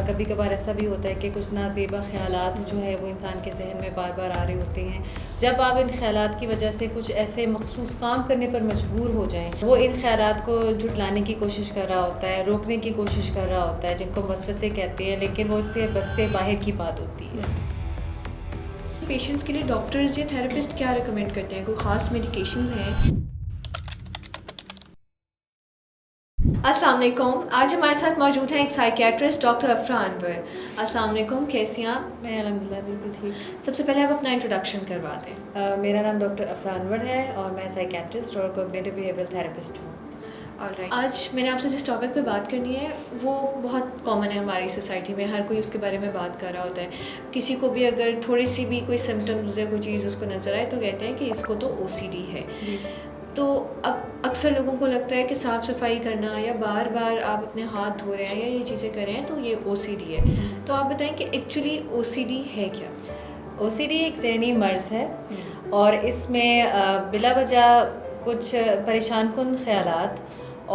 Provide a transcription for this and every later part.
کبھی کبھار ایسا بھی ہوتا ہے کہ کچھ نازیبا خیالات جو ہے وہ انسان کے ذہن میں بار بار آ رہے ہوتے ہیں. جب آپ ان خیالات کی وجہ سے کچھ ایسے مخصوص کام کرنے پر مجبور ہو جائیں, وہ ان خیالات کو جھٹلانے کی کوشش کر رہا ہوتا ہے, روکنے کی کوشش کر رہا ہوتا ہے, جن کو وسوسے کہتے ہیں, لیکن وہ اس سے بس سے باہر کی بات ہوتی ہے. پیشنٹس کے لیے ڈاکٹرز یا تھراپسٹ کیا ریکمینڈ کرتے ہیں؟ کوئی خاص میڈیکیشنز ہیں؟ السلام علیکم. آج ہمارے ساتھ موجود ہیں ایک سائیکیٹرسٹ ڈاکٹر افرا انور. السلام علیکم, کیسی ہیں آپ؟ میں الحمدللہ بالکل ٹھیک. سب سے پہلے آپ اپنا انٹروڈکشن کروا دیں. میرا نام ڈاکٹر افرا انور ہے اور میں سائیکیٹرسٹ اور کوگنیٹو بیہیویئرل تھراپسٹ ہوں. آلرائٹ, آج میں نے آپ سے جس ٹاپک پہ بات کرنی ہے وہ بہت کامن ہے ہماری سوسائٹی میں. ہر کوئی اس کے بارے میں بات کر رہا ہوتا ہے. کسی کو بھی اگر تھوڑی سی بھی کوئی سمٹمز یا کوئی چیز اس کو نظر آئے تو کہتے ہیں کہ اس کو تو او سی ڈی ہے. تو اب اکثر لوگوں کو لگتا ہے کہ صاف صفائی کرنا یا بار بار آپ اپنے ہاتھ دھو رہے ہیں یا یہ چیزیں کر رہے ہیں تو یہ او سی ڈی ہے. تو آپ بتائیں کہ ایکچولی او سی ڈی ہے کیا؟ او سی ڈی ایک ذہنی مرض ہے اور اس میں بلا وجہ کچھ پریشان کن خیالات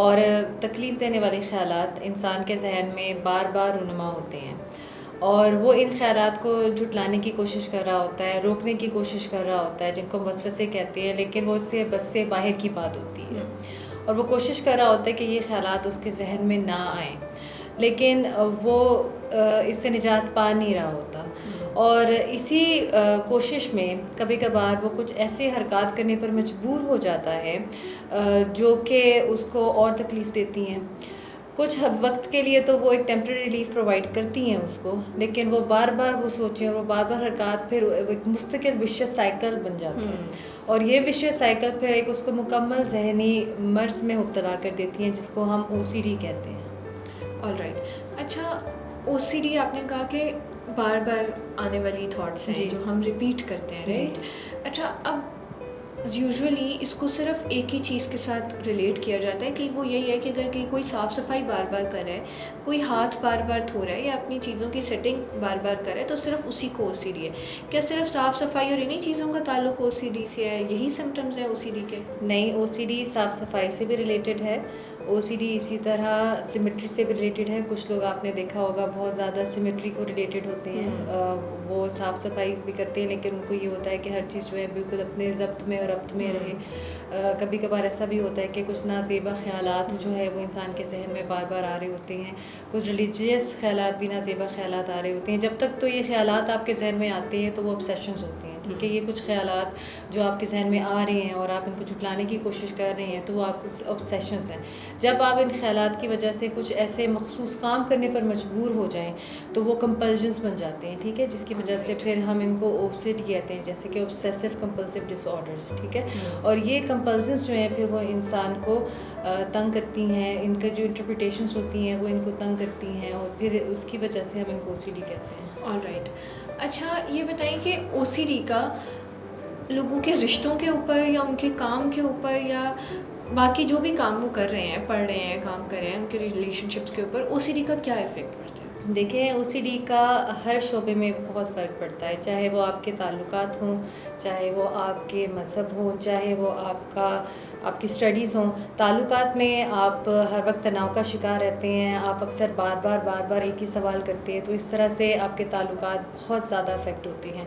اور تکلیف دینے والے خیالات انسان کے ذہن میں بار بار رونما ہوتے ہیں, اور وہ ان خیالات کو جھٹلانے کی کوشش کر رہا ہوتا ہے, روکنے کی کوشش کر رہا ہوتا ہے, جن کو وسوسے کہتے ہیں, لیکن وہ اس سے بس سے باہر کی بات ہوتی ہے. اور وہ کوشش کر رہا ہوتا ہے کہ یہ خیالات اس کے ذہن میں نہ آئیں, لیکن وہ اس سے نجات پا نہیں رہا ہوتا. اور اسی کوشش میں کبھی کبھار وہ کچھ ایسے حرکات کرنے پر مجبور ہو جاتا ہے جو کہ اس کو اور تکلیف دیتی ہیں. کچھ وقت کے لیے تو وہ ایک ٹیمپرری ریلیف پرووائڈ کرتی ہیں اس کو, لیکن وہ بار بار وہ سوچیں اور وہ بار بار حرکات پھر ایک مستقل وشیس سائیکل بن جاتا ہے, اور یہ وشیس سائیکل پھر ایک اس کو مکمل ذہنی مرض میں مبتلا کر دیتی ہیں جس کو ہم او سی ڈی کہتے ہیں. آلرائٹ, اچھا او سی ڈی آپ نے کہا کہ بار بار آنے والی تھاٹس ہیں جو ہم ریپیٹ کرتے ہیں, رائٹ؟ اچھا, اب یوزولی اس کو صرف ایک ہی چیز کے ساتھ ریلیٹ کیا جاتا ہے کہ وہ یہی ہے کہ اگر کہ کوئی صاف صفائی بار بار کر رہا ہے, کوئی ہاتھ بار بار دھو رہا ہے یا اپنی چیزوں کی سیٹنگ بار بار کر رہا ہے تو صرف اسی کو او سی ڈی ہے. کیا صرف صاف صفائی اور انہی چیزوں کا تعلق او سی ڈی سے ہے؟ یہی سمٹمز ہیں او سی ڈی کے؟ نہیں, او سی ڈی صاف صفائی سے بھی ریلیٹڈ ہے. او سی ڈی اسی طرح سیمیٹری سے بھی ریلیٹڈ ہے. کچھ لوگ آپ نے دیکھا ہوگا بہت زیادہ سیمیٹری کو ریلیٹڈ ہوتے ہیں, وہ صاف صفائی بھی کرتے ہیں لیکن ان کو یہ ہوتا ہے کہ ہر چیز جو ہے بالکل اپنے ضبط میں اور ربط میں رہے. کبھی کبھار ایسا بھی ہوتا ہے کہ کچھ نازیبا خیالات جو ہے وہ انسان کے ذہن میں بار بار آ رہے ہوتے ہیں. کچھ ریلیجیس خیالات بھی نازیبا خیالات آ رہے ہوتے ہیں. جب تک تو یہ خیالات آپ کے ذہن میں آتے ہیں تو وہ obsessions ہوتے ہیں, ٹھیک ہے. یہ کچھ خیالات جو آپ کے ذہن میں آ رہے ہیں اور آپ ان کو جھٹلانے کی کوشش کر رہے ہیں تو وہ آپ obsessions ہیں. جب آپ ان خیالات کی وجہ سے کچھ ایسے مخصوص کام کرنے پر مجبور ہو جائیں تو وہ compulsions بن جاتے ہیں, ٹھیک ہے, جس کی وجہ سے پھر ہم ان کو او سی ڈی کہتے ہیں, جیسے کہ obsessive compulsive disorders, ٹھیک ہے. اور یہ compulsions جو ہیں پھر وہ انسان کو تنگ کرتی ہیں, ان کا جو انٹرپریٹیشنس ہوتی ہیں وہ ان کو تنگ کرتی ہیں, اور پھر اس کی وجہ سے ہم ان کو او سی ڈی کہتے ہیں. آلرائٹ, اچھا یہ بتائیں کہ او سی ڈی کا لوگوں کے رشتوں کے اوپر یا ان کے کام کے اوپر یا باقی جو بھی کام وہ کر رہے ہیں, پڑھ رہے ہیں, کام کر رہے ہیں, ان کے ریلیشن شپس کے اوپر او سی ڈی کا کیا افیکٹ پڑتا ہے؟ دیکھیں, او سی ڈی کا ہر شعبے میں بہت فرق پڑتا ہے, چاہے وہ آپ کے تعلقات ہوں, چاہے وہ آپ کے مذہب ہوں, چاہے وہ آپ کی اسٹڈیز ہوں. تعلقات میں آپ ہر وقت تناؤ کا شکار رہتے ہیں, آپ اکثر بار بار ایک ہی سوال کرتے ہیں, تو اس طرح سے آپ کے تعلقات بہت زیادہ افیکٹ ہوتے ہیں.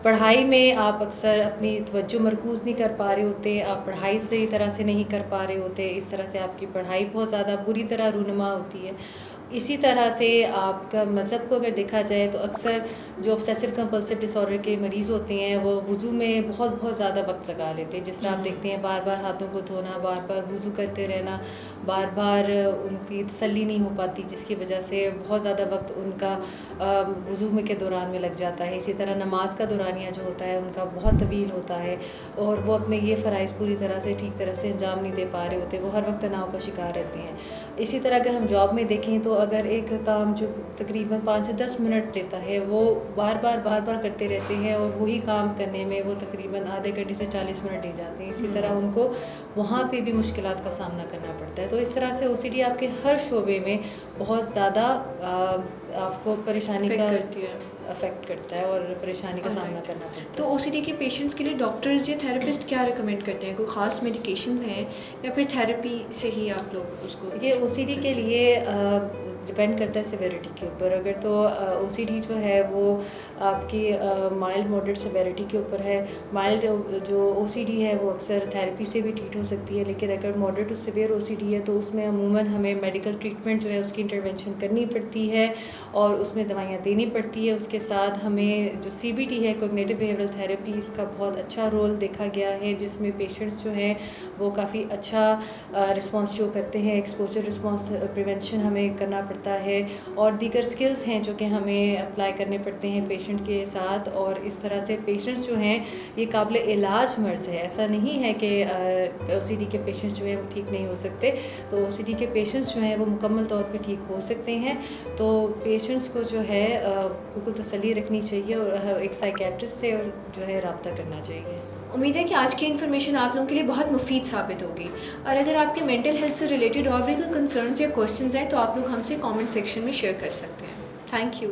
پڑھائی میں آپ اکثر اپنی توجہ مرکوز نہیں کر پا رہے ہوتے, آپ پڑھائی صحیح طرح سے نہیں کر پا رہے ہوتے, اس طرح سے آپ کی پڑھائی بہت زیادہ بری طرح رونما ہوتی ہے. اسی طرح سے آپ کا مذہب کو اگر دیکھا جائے تو اکثر جو obsessive compulsive disorder کے مریض ہوتے ہیں وہ وضو میں بہت زیادہ وقت لگا لیتے ہیں. جس طرح آپ دیکھتے ہیں بار بار ہاتھوں کو دھونا, بار بار وضو کرتے رہنا, بار بار ان کی تسلی نہیں ہو پاتی, جس کی وجہ سے بہت زیادہ وقت ان کا وضو میں کے دوران میں لگ جاتا ہے. اسی طرح نماز کا دورانیہ جو ہوتا ہے ان کا بہت طویل ہوتا ہے, اور وہ اپنے یہ فرائض پوری طرح سے ٹھیک طرح سے انجام نہیں دے پا رہے ہوتے, وہ ہر وقت تناؤ کا شکار رہتے ہیں. اسی طرح اگر ہم جاب میں دیکھیں تو اگر ایک کام جو تقریباً 5 سے 10 منٹ لیتا ہے وہ بار بار کرتے رہتے ہیں, اور وہی کام کرنے میں وہ تقریباً آدھے گھنٹے سے 40 منٹ لے جاتے ہیں. اسی طرح ان کو وہاں پہ بھی مشکلات کا سامنا کرنا پڑتا ہے. تو اس طرح سے او سی ڈی آپ کے ہر شعبے میں بہت زیادہ آپ کو پریشانی کا افیکٹ کرتا ہے اور پریشانی کا سامنا کرنا پڑتا ہے. تو او سی ڈی کے پیشنٹس کے لیے ڈاکٹرز یا تھراپسٹ کیا ریکمینڈ کرتے ہیں؟ کوئی خاص میڈیکیشنز ہیں یا پھر تھراپی سے ہی آپ لوگ اس کو؟ یہ او سی ڈی کے لیے ڈپینڈ کرتا ہے سیویرٹی کے اوپر. اگر تو OCD جو ہے وہ آپ کی مائلڈ ماڈریٹ سیویرٹی کے اوپر ہے. مائلڈ جو OCD ہے وہ اکثر تھیراپی سے بھی ٹریٹ ہو سکتی ہے, لیکن اگر ماڈریٹ ٹو سیویئر OCD ہے تو اس میں عموماً ہمیں میڈیکل ٹریٹمنٹ جو ہے اس کی انٹرونشن کرنی پڑتی ہے اور اس میں دوائیاں دینی پڑتی ہے. اس کے ساتھ ہمیں جو CBT ہے, کوگنیٹو بیہیویئرل تھیراپی, اس کا بہت اچھا رول دیکھا گیا ہے, جس میں پیشنٹس جو ہیں وہ کافی اچھا رسپانس شو کرتے ہیں. ایکسپوجر رسپانس پریونشن ہمیں کرنا پڑتا ہے اور دیگر سکلز ہیں جو کہ ہمیں اپلائی کرنے پڑتے ہیں پیشنٹ کے ساتھ, اور اس طرح سے پیشنٹس جو ہیں یہ قابل علاج مرض ہے. ایسا نہیں ہے کہ OCD کے پیشنٹس جو ہیں وہ ٹھیک نہیں ہو سکتے. تو OCD کے پیشنٹس جو ہیں وہ مکمل طور پہ ٹھیک ہو سکتے ہیں. تو پیشنٹس کو جو ہے بالکل تسلی رکھنی چاہیے اور ایک سائیکیٹرسٹ سے جو ہے رابطہ کرنا چاہیے. امید ہے کہ آج کی انفارمیشن آپ لوگوں کے لیے بہت مفید ثابت ہوگی, اور اگر آپ کے مینٹل ہیلتھ سے ریلیٹڈ اور بھی کوئی کنسرنز یا کویشچنز ہیں تو آپ لوگ ہم سے کامنٹ سیکشن میں شیئر کر سکتے ہیں. Thank you.